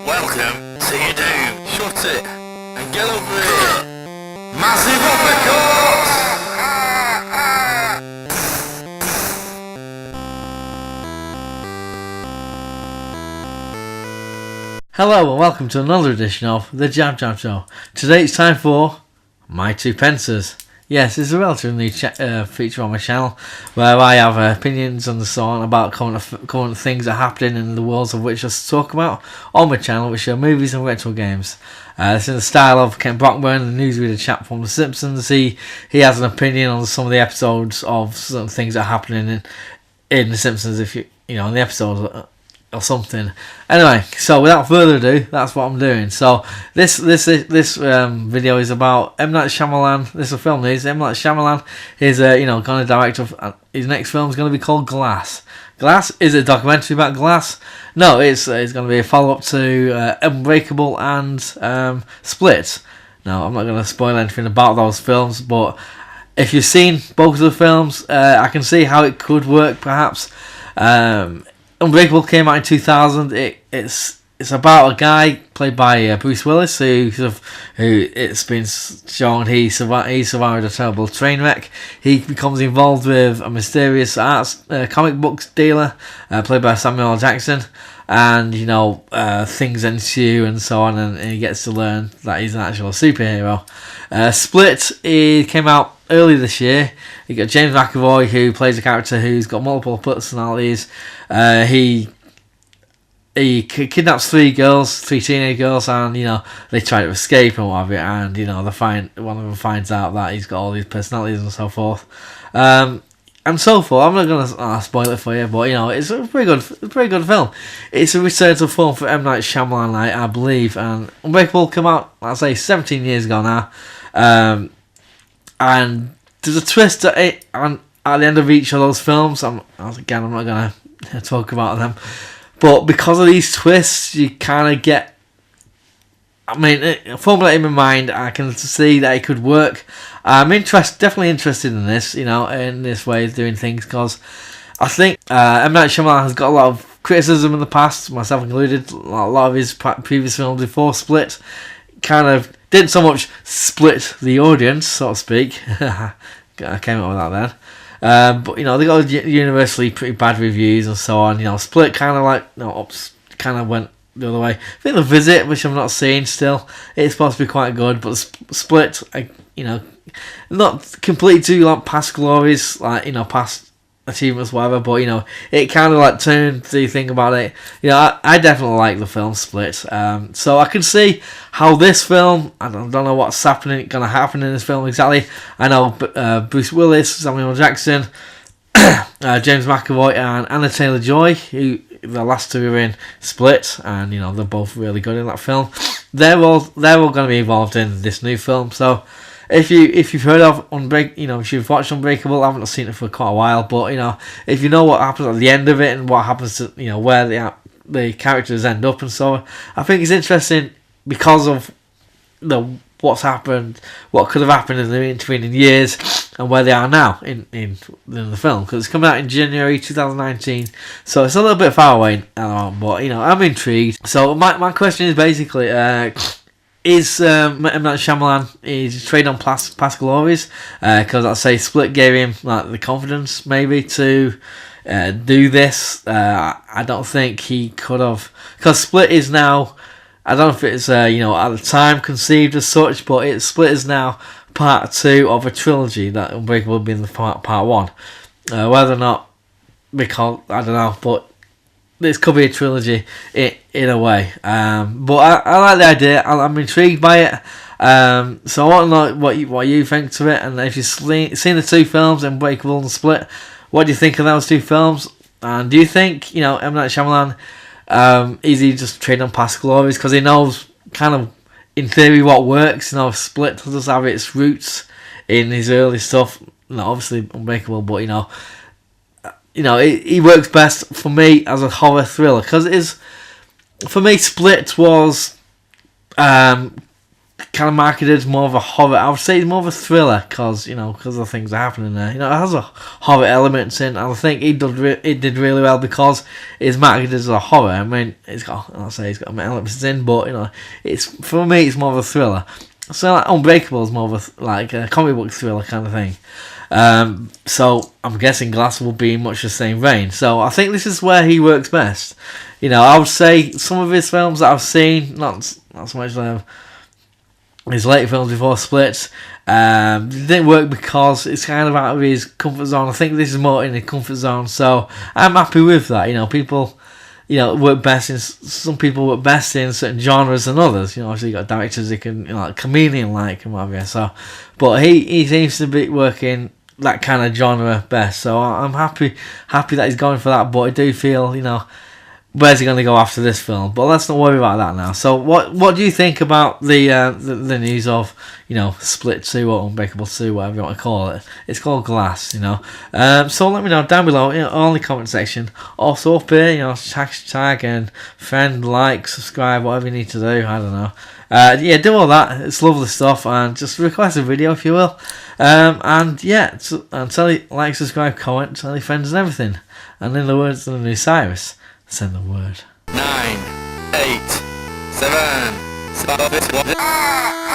Welcome to your doom. Shut it and get over here. Massive uppercut! Hello and welcome to another edition of the JabJab Show. Today it's time for My Two Pences. Yes, it's a relatively new feature on my channel where I have opinions and so on about current things that are happening in the worlds of which I talk about on my channel, which are movies and retro games. It's in the style of Ken Brockburn, the newsreader chap from The Simpsons. He has an opinion on some of the episodes of certain things that are happening in The Simpsons, if you know, in the episodes or something. Anyway, so without further ado, that's what I'm doing. So this video is about M.Night Shyamalan. This is a film news. M.Night Shyamalan is going to direct his next film is going to be called Glass. Glass is a documentary about glass. No, it's going to be a follow up to Unbreakable and Split. Now I'm not going to spoil anything about those films, but if you've seen both of the films, I can see how it could work perhaps. Unbreakable came out in 2000. It's about a guy played by Bruce Willis who it's been shown he survived a terrible train wreck. He becomes involved with a mysterious comic books dealer played by Samuel L. Jackson, and things ensue and so on, and he gets to learn that he's an actual superhero. Split came out early this year. You got James McAvoy, who plays a character who's got multiple personalities. He kidnaps three teenage girls, and they try to escape and what have you. And one of them finds out that he's got all these personalities and so forth, and so forth. I'm not gonna spoil it for you, but it's a pretty good film. It's a return to form for M. Night Shyamalan, I believe. And Unbreakable came out, I'd say, 17 years ago now. And there's a twist at the end of each of those films. I'm not going to talk about them, but because of these twists, you kind of get. Formulate in my mind, I can see that it could work. I'm definitely interested in this, in this way of doing things, because I think M. Night Shyamalan has got a lot of criticism in the past, myself included. A lot of his previous films before Split kind of didn't so much split the audience, so to speak. I came up with that then. But they got universally pretty bad reviews and so on. Split kind of went the other way. I think The Visit, which I've not seen still, it's supposed to be quite good, but Split, not completely too past glories, past achievements, whatever, but it kind of turned the thing about it. I definitely like the film Split, so I can see how this film, I don't know what's going to happen in this film exactly. I know Bruce Willis, Samuel L. Jackson, James McAvoy and Anna Taylor-Joy, who the last two are in Split, and they're both really good in that film. They're all going to be involved in this new film. So if you've heard of if you've watched Unbreakable, I haven't seen it for quite a while, but if you know what happens at the end of it and what happens to where the characters end up and so on, I think it's interesting because of what's happened, what could have happened in the intervening years, and where they are now in the film, because it's coming out in January 2019, so it's a little bit far away, but I'm intrigued. So my question is basically, is M. Night Shyamalan is trade on past glories? Because I'd say Split gave him the confidence maybe to do this. I don't think he could have, because Split is now, I don't know if it's at the time conceived as such, but Split is now part 2 of a trilogy that Unbreakable being the part 1. Whether or not, because I don't know, but this could be a trilogy in a way. But I like the idea. I'm intrigued by it. So I want to know what you think to it, and if you've seen the two films, Unbreakable and Split, what do you think of those two films? And do you think M. Night Shyamalan is he just trading on past glories because he knows kind of in theory what works? Split does have its roots in his early stuff. Obviously Unbreakable, but he works best for me as a horror thriller, because it is, for me, Split was kind of marketed as more of a horror. I would say it's more of a thriller because of things that are happening there. It has a horror elements in, and I think it did really well because it's marketed as a horror. I mean, it's got elements in, but it's, for me, it's more of a thriller. So like Unbreakable is more of a comic book thriller kind of thing. So I'm guessing Glass will be much the same vein. So I think this is where he works best. I would say some of his films that I've seen, not so much his later films before Split, didn't work because it's kind of out of his comfort zone. I think this is more in the comfort zone, so I'm happy with that. People, work best in, some people work best in certain genres than others. Obviously you got directors that can, like comedian like and whatever. So, but he seems to be working that kind of genre best. So I'm happy that he's going for that. But I do feel, where's he going to go after this film? But let's not worry about that now. So what do you think about the news of Split 2 or Unbreakable 2, whatever you want to call it? It's called Glass, so let me know down below, on the comment section. Also up here, hashtag and friend, like, subscribe, whatever you need to do. I don't know. Do all that. It's lovely stuff, and just request a video if you will. And tell you, like, subscribe, comment, tell your friends and everything. And in the words of the new Cyrus, send the word. 9, 8, 7, 6, 5,